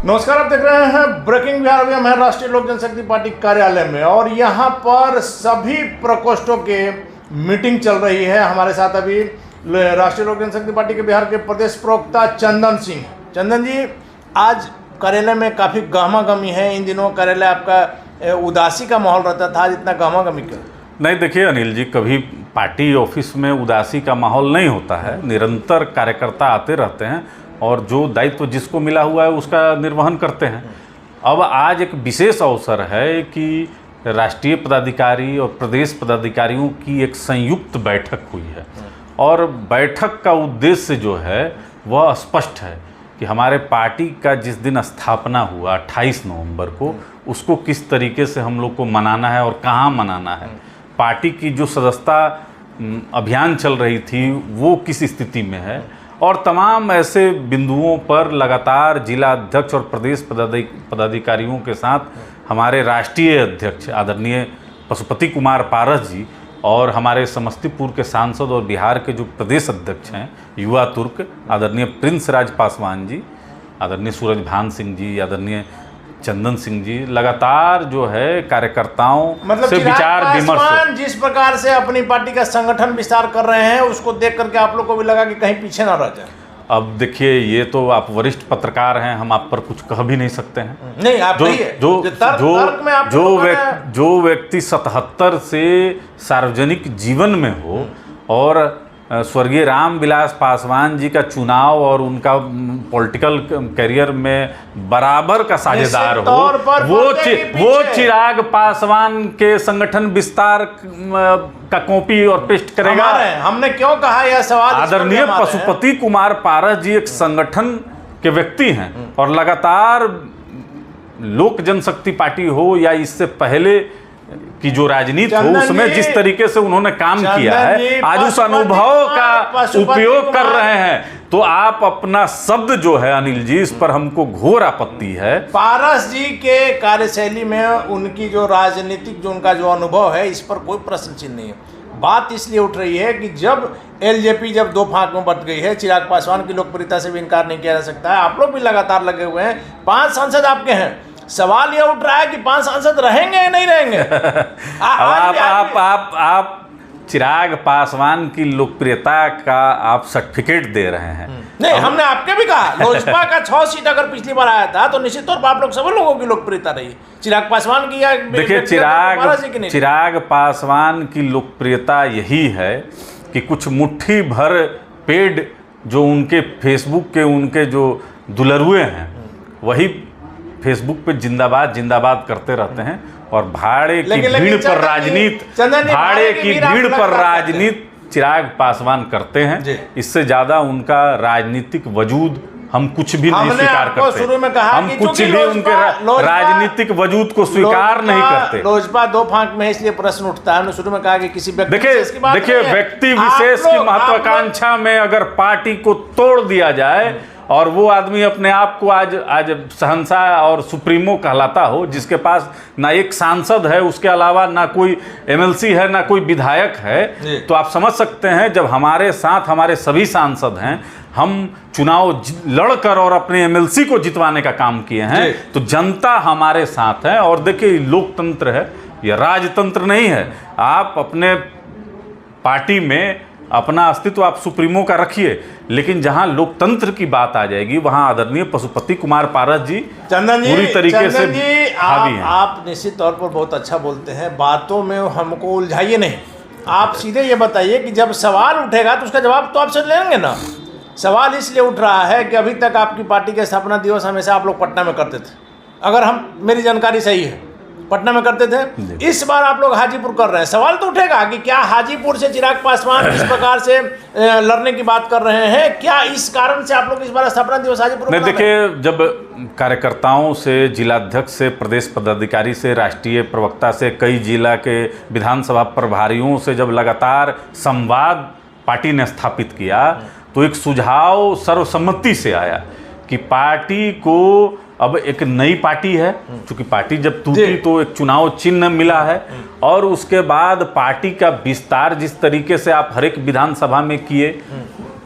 नमस्कार, आप देख रहे हैं ब्रेकिंग बिहार। अभी हम हैं राष्ट्रीय लोक जनशक्ति पार्टी कार्यालय में और यहाँ पर सभी प्रकोष्ठों के मीटिंग चल रही है। हमारे साथ अभी राष्ट्रीय लोक जनशक्ति पार्टी के बिहार के प्रदेश प्रवक्ता चंदन सिंह। चंदन जी, आज कार्यालय में काफ़ी गहमा गहमी है। इन दिनों कार्यालय आपका उदासी का माहौल रहता था, आज इतना गहमा गहमी क्यों? नहीं, देखिए अनिल जी, कभी पार्टी ऑफिस में उदासी का माहौल नहीं होता है। निरंतर कार्यकर्ता आते रहते हैं और जो दायित्व जिसको मिला हुआ है उसका निर्वहन करते हैं। अब आज एक विशेष अवसर है कि राष्ट्रीय पदाधिकारी और प्रदेश पदाधिकारियों की एक संयुक्त बैठक हुई है और बैठक का उद्देश्य जो है वह स्पष्ट है कि हमारे पार्टी का जिस दिन स्थापना हुआ 28 नवंबर को, उसको किस तरीके से हम लोग को मनाना है और कहाँ मनाना है। पार्टी की जो सदस्यता अभियान चल रही थी वो किस स्थिति में है और तमाम ऐसे बिंदुओं पर लगातार जिला अध्यक्ष और प्रदेश पदाधिकारियों के साथ हमारे राष्ट्रीय अध्यक्ष आदरणीय पशुपति कुमार पारस जी और हमारे समस्तीपुर के सांसद और बिहार के जो प्रदेश अध्यक्ष हैं युवा तुर्क आदरणीय प्रिंस राज पासवान जी, आदरणीय सूरज भान सिंह जी, आदरणीय चंदन सिंह जी लगातार जो है कार्यकर्ताओं से विचार विमर्श, जिस प्रकार से अपनी पार्टी का संगठन विस्तार कर रहे हैं उसको देख करके आप लोग को भी लगा कि कहीं पीछे ना रह जाए। अब देखिए, ये तो आप वरिष्ठ पत्रकार हैं, हम आप पर कुछ कह भी नहीं सकते हैं। नहीं, आप जो व्यक्ति 77 से सार्वजनिक जीवन में हो और स्वर्गीय रामविलास पासवान जी का चुनाव और उनका पॉलिटिकल करियर में बराबर का साझेदार हो, वो चिराग पासवान के संगठन विस्तार का कॉपी और पेस्ट करेगा। हमने क्यों कहा यह सवाल? आदरणीय पशुपति कुमार पारस जी एक संगठन के व्यक्ति हैं और लगातार लोक जनशक्ति पार्टी हो या इससे पहले कि जो राजनीति हो उसमें जिस तरीके से उन्होंने काम किया है, आज उस अनुभव का उपयोग कर रहे हैं। तो आप अपना शब्द जो है अनिल जी, इस पर हमको घोर आपत्ति है। पारस जी के कार्यशैली में उनकी जो राजनीतिक जो उनका जो अनुभव है, इस पर कोई प्रश्न चिन्ह नहीं है। बात इसलिए उठ रही है कि जब एलजेपी जब दो फांक में बट गई है, चिराग पासवान की लोकप्रियता से भी इनकार नहीं किया जा सकता है। आप लोग भी लगातार लगे हुए हैं, 5 सांसद आपके हैं। सवाल यह उठ रहा है कि 5 सांसद रहेंगे या नहीं रहेंगे? आप चिराग पासवान की लोकप्रियता का आप सर्टिफिकेट दे रहे हैं। नहीं, हमने आपके भी कहा लोजपा का 6 सीट अगर पिछली बार आया था तो निश्चित तौर पर आप लोग सभी लोगों की लोकप्रियता रही। चिराग पासवान की या देखिए, चिराग पासवान की लोकप्रियता यही है कि कुछ मुट्ठी भर पेड जो उनके फेसबुक के उनके जो दुलरुए हैं वही फेसबुक पे जिंदाबाद जिंदाबाद करते रहते हैं और भाड़े की भीड़ पर राजनीति चिराग पासवान करते हैं। इससे ज्यादा उनका राजनीतिक वजूद हम कुछ भी नहीं स्वीकार करते। शुरू में कहा हम कुछ भी उनके राजनीतिक वजूद को स्वीकार नहीं करते। लोजपा 2 फांक में है, इसलिए प्रश्न उठता है। हमने शुरू में कहा कि किसी देखिए व्यक्ति विशेष की महत्वाकांक्षा में अगर पार्टी को तोड़ दिया जाए और वो आदमी अपने आप को आज शहंशाह और सुप्रीमो कहलाता हो, जिसके पास ना एक सांसद है, उसके अलावा ना कोई एमएलसी है, ना कोई विधायक है, तो आप समझ सकते हैं जब हमारे साथ हमारे सभी सांसद हैं, हम चुनाव लड़कर और अपने एमएलसी को जितवाने का काम किए हैं, तो जनता हमारे साथ है। और देखिए, लोकतंत्र है, यह राजतंत्र नहीं है। आप अपने पार्टी में अपना अस्तित्व आप सुप्रीमो का रखिए, लेकिन जहां लोकतंत्र की बात आ जाएगी वहां आदरणीय पशुपति कुमार पारस जी पूरी तरीके से हावी हैं। आप निश्चित तौर पर बहुत अच्छा बोलते हैं, बातों में हमको उलझाइए नहीं। आप सीधे ये बताइए कि जब सवाल उठेगा तो उसका जवाब तो आपसे लेंगे ना। सवाल इसलिए उठ रहा है कि अभी तक आपकी पार्टी के स्थापना दिवस हमेशा आप लोग पटना में करते थे, अगर मेरी जानकारी सही है, पटना में करते थे। इस बार आप लोग हाजीपुर कर रहे हैं। सवाल तो उठेगा कि क्या हाजीपुर से चिराग पासवान इस प्रकार से लड़ने की बात कर रहे हैं, क्या इस कारण से आप लोग इस बार स्थापना दिवस हाजीपुर में? देखिए, जब कार्यकर्ताओं से, जिलाध्यक्ष से, प्रदेश पदाधिकारी से, राष्ट्रीय प्रवक्ता से, कई जिला के विधानसभा प्रभारियों से जब लगातार संवाद पार्टी ने स्थापित किया तो एक सुझाव सर्वसम्मति से आया कि पार्टी को अब एक नई पार्टी है, क्योंकि पार्टी जब टूटी तो एक चुनाव चिन्ह मिला है और उसके बाद पार्टी का विस्तार जिस तरीके से आप हर एक विधानसभा में किए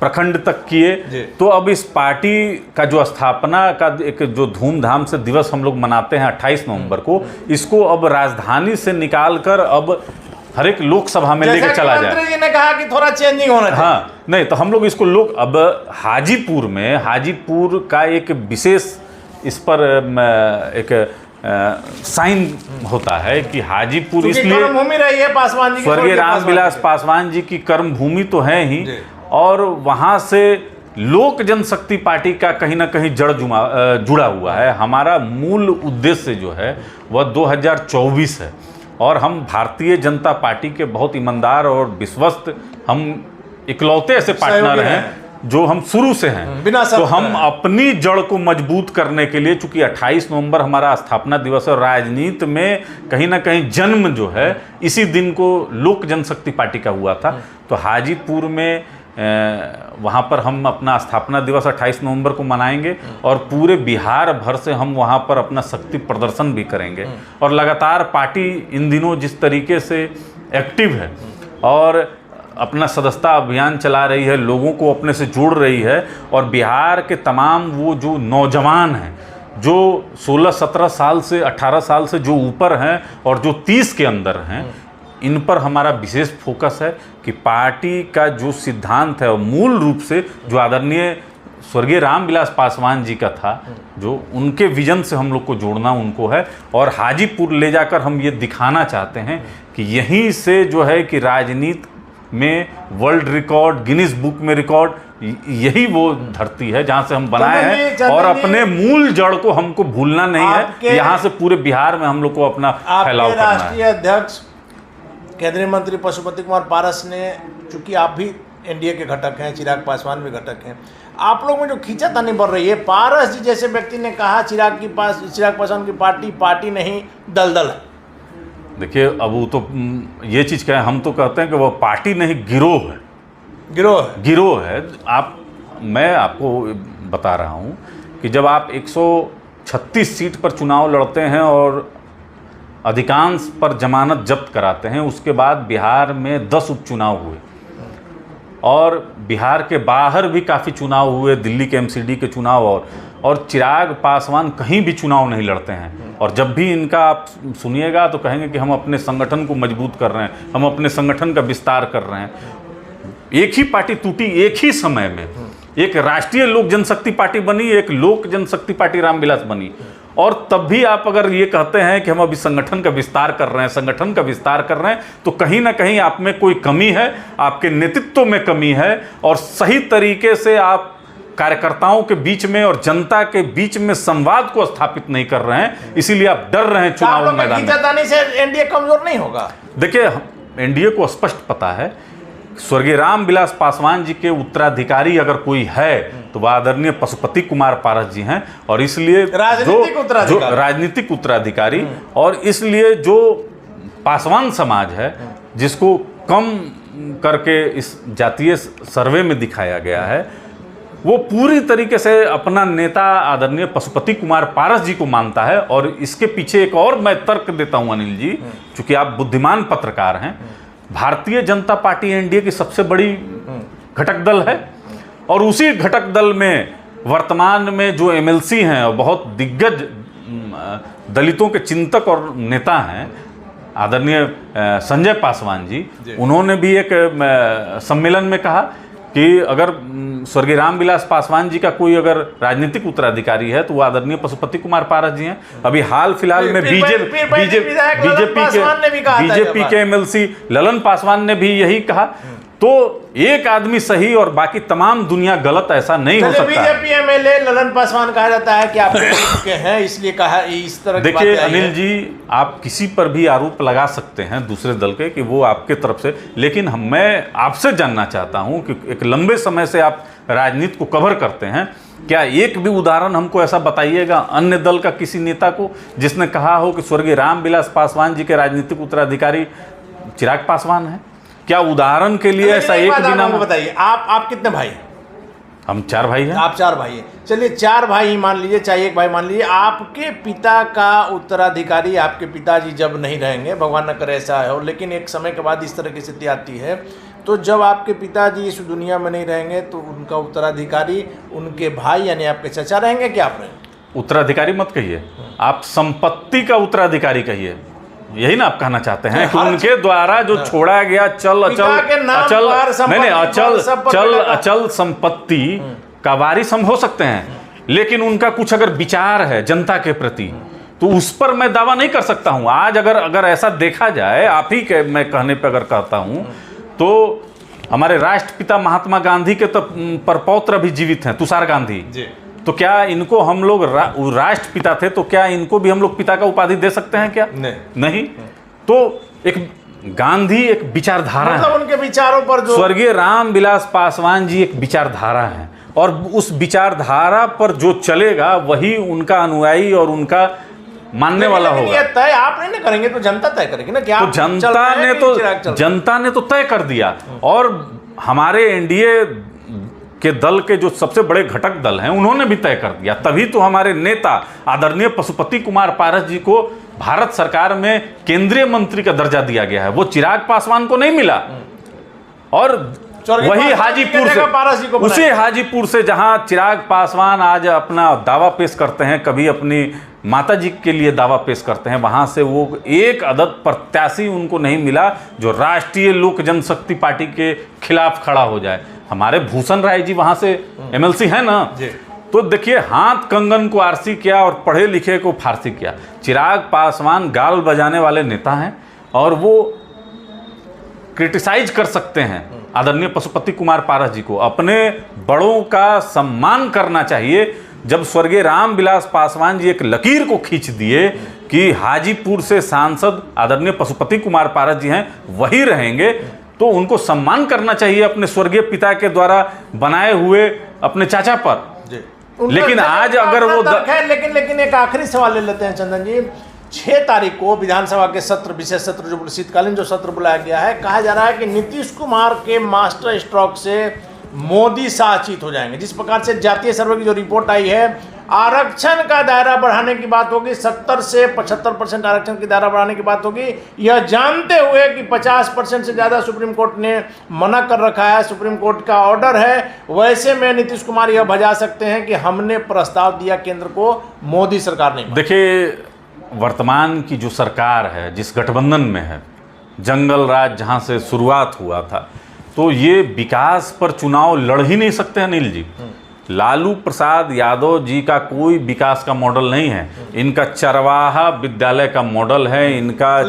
प्रखंड तक किए। तो अब इस पार्टी का जो स्थापना का एक जो धूमधाम से दिवस हम लोग मनाते हैं 28 नवंबर को, इसको अब राजधानी से निकालकर अब हर एक लोकसभा में लेकर चला जाए। मंत्री जी ने कहा कि थोड़ा चेंजिंग होना चाहिए। हाँ, नहीं तो हम लोग इसको अब हाजीपुर का एक विशेष इस पर एक साइन होता है कि हाजीपुर इसलिए कर्मभूमि रही है पासवान जी, स्वर्गीय रामविलास पासवान जी की कर्मभूमि तो है ही, और वहाँ से लोक जनशक्ति पार्टी का कहीं ना कहीं जड़ जुड़ा हुआ है। हमारा मूल उद्देश्य जो है वह 2024 है, और हम भारतीय जनता पार्टी के बहुत ईमानदार और विश्वस्त, हम इकलौते ऐसे पार्टनर हैं जो हम शुरू से हैं। तो हम अपनी जड़ को मजबूत करने के लिए, चूंकि 28 नवंबर हमारा स्थापना दिवस है और राजनीति में कहीं ना कहीं जन्म जो है इसी दिन को लोक जनशक्ति पार्टी का हुआ था, तो हाजीपुर में वहाँ पर हम अपना स्थापना दिवस 28 नवंबर को मनाएंगे, और पूरे बिहार भर से हम वहाँ पर अपना शक्ति प्रदर्शन भी करेंगे। और लगातार पार्टी इन दिनों जिस तरीके से एक्टिव है और अपना सदस्यता अभियान चला रही है, लोगों को अपने से जोड़ रही है, और बिहार के तमाम वो जो नौजवान हैं जो 16-17 साल से 18 साल से जो ऊपर हैं और जो 30 के अंदर हैं, इन पर हमारा विशेष फोकस है कि पार्टी का जो सिद्धांत है और मूल रूप से जो आदरणीय स्वर्गीय रामविलास पासवान जी का था, जो उनके विजन से हम लोग को जोड़ना उनको है, और हाजीपुर ले जाकर हम ये दिखाना चाहते हैं कि यहीं से जो है कि राजनीति में वर्ल्ड रिकॉर्ड, गिनीज बुक में रिकॉर्ड, यही वो धरती है जहां से हम बनाए हैं, और अपने मूल जड़ को हमको भूलना नहीं है। यहाँ से पूरे बिहार में हम लोग को अपना फैलाव करना है। राष्ट्रीय अध्यक्ष केंद्रीय मंत्री पशुपति कुमार पारस ने, चूंकि आप भी एनडीए के घटक हैं, चिराग पासवान भी घटक हैं, आप लोग में जो खींचातानी बढ़ रही है, पारस जी जैसे व्यक्ति ने कहा चिराग पासवान की पार्टी नहीं दलदल है। देखिए, अब वो तो ये चीज़ कहें, हम तो कहते हैं कि वह पार्टी नहीं गिरोह है। गिरोह है। मैं आपको बता रहा हूँ कि जब आप 136 सीट पर चुनाव लड़ते हैं और अधिकांश पर जमानत जब्त कराते हैं, उसके बाद बिहार में 10 उपचुनाव हुए, और बिहार के बाहर भी काफ़ी चुनाव हुए, दिल्ली के एमसीडी के चुनाव, और चिराग पासवान कहीं भी चुनाव नहीं लड़ते हैं। और जब भी इनका आप सुनिएगा तो कहेंगे कि हम अपने संगठन को मजबूत कर रहे हैं, हम अपने संगठन का विस्तार कर रहे हैं। एक ही पार्टी टूटी एक ही समय में, एक राष्ट्रीय लोक जनशक्ति पार्टी बनी, एक लोक जनशक्ति पार्टी रामविलास बनी, और तब भी आप अगर ये कहते हैं कि हम अभी संगठन का विस्तार कर रहे हैं, तो कहीं ना कहीं आप में कोई कमी है, आपके नेतृत्व में कमी है, और सही तरीके से आप कार्यकर्ताओं के बीच में और जनता के बीच में संवाद को स्थापित नहीं कर रहे हैं, इसीलिए आप डर रहे हैं चुनाव मैदान में। से एनडीए कमजोर नहीं होगा। देखिए, एनडीए को स्पष्ट पता है, स्वर्गीय रामविलास पासवान जी के उत्तराधिकारी अगर कोई है तो वह आदरणीय पशुपति कुमार पारस जी हैं, और इसलिए जो राजनीतिक उत्तराधिकारी, और इसलिए जो पासवान समाज है जिसको कम करके इस जातीय सर्वे में दिखाया गया है, वो पूरी तरीके से अपना नेता आदरणीय पशुपति कुमार पारस जी को मानता है। और इसके पीछे एक और मैं तर्क देता हूं अनिल जी, चूंकि आप बुद्धिमान पत्रकार हैं, भारतीय जनता पार्टी एनडीए की सबसे बड़ी घटक दल है, और उसी घटक दल में वर्तमान में जो एमएलसी हैं और बहुत दिग्गज दलितों के चिंतक और नेता हैं, आदरणीय संजय पासवान जी, उन्होंने भी एक सम्मेलन में कहा कि अगर स्वर्गीय रामविलास पासवान जी का कोई अगर राजनीतिक उत्तराधिकारी है तो वो आदरणीय पशुपति कुमार पारस जी हैं। अभी हाल फिलहाल में बीजेपी के एमएलसी ललन पासवान ने भी यही कहा। तो एक आदमी सही और बाकी तमाम दुनिया गलत, ऐसा नहीं हो सकता। बीजेपी एमएलए ललन पासवान कहा जाता है कि आप के हैं, इसलिए कहा इस तरह। देखिए अनिल जी, आप किसी पर भी आरोप लगा सकते हैं दूसरे दल के कि वो आपके तरफ से, लेकिन मैं आपसे जानना चाहता हूं कि एक लंबे समय से आप राजनीति को कवर करते हैं, क्या एक भी उदाहरण हमको ऐसा बताइएगा अन्य दल का किसी नेता को जिसने कहा हो कि स्वर्गीय रामविलास पासवान जी के राजनीतिक उत्तराधिकारी चिराग पासवान है? क्या उदाहरण के लिए ऐसा एक भी नाम बताइए। आप कितने भाई हैं? हम 4 भाई हैं। आप 4 भाई हैं, चलिए 4 भाई ही मान लीजिए, चाहे 1 भाई मान लीजिए, आपके पिता का उत्तराधिकारी आपके पिताजी जब नहीं रहेंगे, भगवान न करे ऐसा हो, लेकिन एक समय के बाद इस तरह की स्थिति आती है, तो जब आपके पिताजी इस दुनिया में नहीं रहेंगे तो उनका उत्तराधिकारी उनके भाई यानी आपके चचा रहेंगे कि आप रहेंगे? उत्तराधिकारी मत कहिए, आप संपत्ति का उत्तराधिकारी कहिए, यही ना आप कहना चाहते हैं कि उनके द्वारा जो छोड़ा गया चल अचल संपत्ति का वारिस हम हो सकते हैं, लेकिन उनका कुछ अगर विचार है जनता के प्रति तो उस पर मैं दावा नहीं कर सकता हूं। आज अगर ऐसा देखा जाए, आप ही के मैं कहने पे अगर कहता हूं तो हमारे राष्ट्रपिता महात्मा गांधी के तो परपौत्र अभी जीवित हैं, तुषार गांधी जी। तो क्या इनको हम लोग राष्ट्रपिता थे तो क्या इनको भी हम लोग पिता का उपाधि दे सकते हैं क्या? नहीं। तो एक गांधी एक विचारधारा मतलब है, उनके विचारों पर जो स्वर्गीय रामविलास पासवान जी एक विचारधारा है, और उस विचारधारा पर जो चलेगा वही उनका अनुयायी और उनका मानने वाला होगा। ये तय आप नहीं करेंगे तो जनता तय करेगी ना, क्या तो जनता ने तो तय कर दिया, और हमारे एनडीए के दल के जो सबसे बड़े घटक दल हैं उन्होंने भी तय कर दिया, तभी तो हमारे नेता आदरणीय पशुपति कुमार पारस जी को भारत सरकार में केंद्रीय मंत्री का दर्जा दिया गया है। वो चिराग पासवान को नहीं मिला, और वही हाजीपुर से, उसी हाजीपुर से जहां चिराग पासवान आज अपना दावा पेश करते हैं, कभी अपनी माता जी के लिए दावा पेश करते हैं, वहां से वो एक अदद प्रत्याशी उनको नहीं मिला जो राष्ट्रीय लोक जनशक्ति पार्टी के खिलाफ खड़ा हो जाए। हमारे भूषण राय जी वहां से एमएलसी है ना, तो देखिए हाथ कंगन को आरसी किया और पढ़े लिखे को फारसी किया। चिराग पासवान गाल बजाने वाले नेता हैं और वो क्रिटिसाइज कर सकते हैं आदरणीय पशुपति कुमार पारस जी को। अपने बड़ों का सम्मान करना चाहिए। जब स्वर्गीय रामविलास पासवान जी एक लकीर को खींच दिए कि हाजीपुर से सांसद आदरणीय पशुपति कुमार पारस जी हैं, वही रहेंगे, तो उनको सम्मान करना चाहिए अपने स्वर्गीय पिता के द्वारा बनाए हुए अपने चाचा पर। लेकिन आज अगर वो लेकिन एक आखिरी सवाल ले लेते हैं चंदन जी। 6 तारीख को विधानसभा के सत्र, विशेष सत्र, जो शीतकालीन जो सत्र बुलाया गया है, कहा जा रहा है कि नीतीश कुमार के मास्टर स्ट्रोक से मोदी साचित हो जाएंगे। जिस प्रकार से जातीय सर्वे की जो रिपोर्ट आई है, आरक्षण का दायरा बढ़ाने की बात होगी, 70 से 75% आरक्षण की दायरा बढ़ाने की बात होगी, यह जानते हुए कि 50% से ज़्यादा सुप्रीम कोर्ट ने मना कर रखा है, सुप्रीम कोर्ट का ऑर्डर है। वैसे में नीतीश कुमार यह बजा सकते हैं कि हमने प्रस्ताव दिया केंद्र को, मोदी सरकार नहीं। देखिए, वर्तमान की जो सरकार है, जिस गठबंधन में है, जंगल राज जहाँ से शुरुआत हुआ था, तो ये विकास पर चुनाव लड़ ही नहीं सकते हैं अनिल जी। लालू प्रसाद यादव जी का कोई विकास का मॉडल नहीं है, इनका चरवाहा विद्यालय का मॉडल है, इनका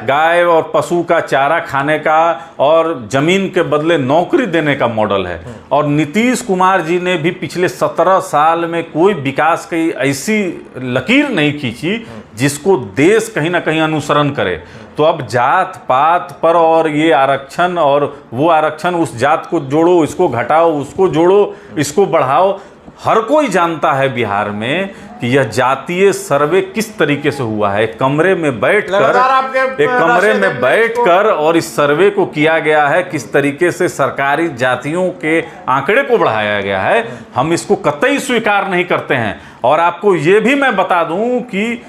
गाय और पशु का चारा खाने का और जमीन के बदले नौकरी देने का मॉडल है। और नीतीश कुमार जी ने भी पिछले 17 साल में कोई विकास की ऐसी लकीर नहीं खींची जिसको देश कहीं ना कहीं अनुसरण करे। तो अब जात पात पर और ये आरक्षण और वो आरक्षण, उस जात को जोड़ो, इसको घटाओ, उसको जोड़ो, इसको बढ़ाओ, हर कोई जानता है बिहार में कि यह जातीय सर्वे किस तरीके से हुआ है। एक कमरे में बैठकर और इस सर्वे को किया गया है, किस तरीके से सरकारी जातियों के आंकड़े को बढ़ाया गया है, हम इसको कतई स्वीकार नहीं करते हैं। और आपको ये भी मैं बता दूं कि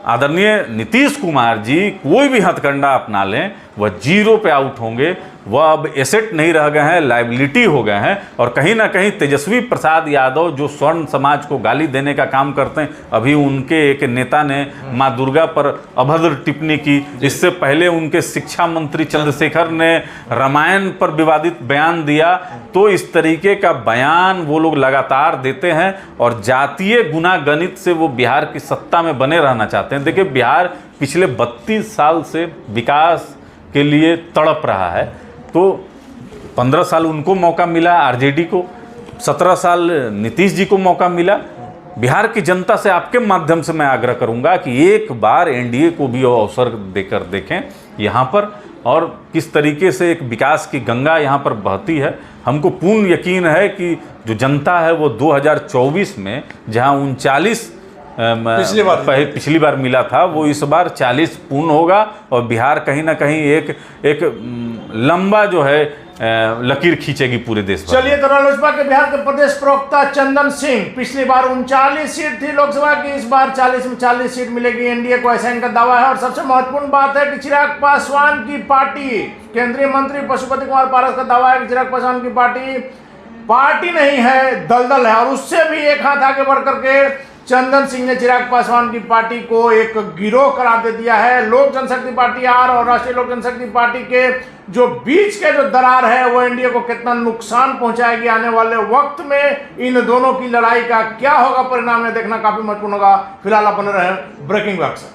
आदरणीय नीतीश कुमार जी कोई भी हथकंडा अपना लें, वह जीरो पे आउट होंगे, वह अब एसेट नहीं रह गए हैं, लाइबिलिटी हो गए हैं। और कहीं ना कहीं तेजस्वी प्रसाद यादव जो स्वर्ण समाज को गाली देने का काम करते हैं, अभी उनके एक नेता ने माँ दुर्गा पर अभद्र टिप्पणी की, इससे पहले उनके शिक्षा मंत्री चंद्रशेखर ने रामायण पर विवादित बयान दिया। तो इस तरीके का बयान वो लोग लगातार देते हैं और जातीय गुनागणित से वो बिहार की सत्ता में बने रहना चाहते हैं। देखिए, बिहार पिछले 32 साल से विकास के लिए तड़प रहा है, तो 15 साल उनको मौका मिला, आरजेडी को 17 साल नीतीश जी को मौका मिला। बिहार की जनता से आपके माध्यम से मैं आग्रह करूंगा कि एक बार एनडीए को भी अवसर देकर देखें यहाँ पर, और किस तरीके से एक विकास की गंगा यहाँ पर बहती है। हमको पूर्ण यकीन है कि जो जनता है वो 2024 में जहाँ 39 पिछली बार मिला था, वो इस बार 40 पूर्ण होगा और बिहार कहीं ना कहीं एक लंबा जो है लकीर खींचेगी पूरे देश भर। चलिए, तो रालोसपा के बिहार के प्रदेश प्रवक्ता चंदन सिंह, पिछली बार 39 सीट थी लोकसभा की, इस बार 40 में 40 सीट मिलेगी एनडीए को, ऐसा इनका दावा है। और सबसे महत्वपूर्ण बात है कि चिराग पासवान की पार्टी, केंद्रीय मंत्री पशुपति कुमार पारस का दावा है कि चिराग पासवान की पार्टी नहीं है, दलदल है। और उससे भी एक हाथ आगे बढ़ करके चंदन सिंह ने चिराग पासवान की पार्टी को एक गिरोह करार दे दिया है। लोक जनशक्ति पार्टी आर और राष्ट्रीय लोक जनशक्ति पार्टी के जो बीच के जो दरार है वो एनडीए को कितना नुकसान पहुंचाएगी आने वाले वक्त में। इन दोनों की लड़ाई का क्या होगा परिणाम, है देखना काफी महत्वपूर्ण होगा। फिलहाल आप बने रहे ब्रेकिंग विभाग से।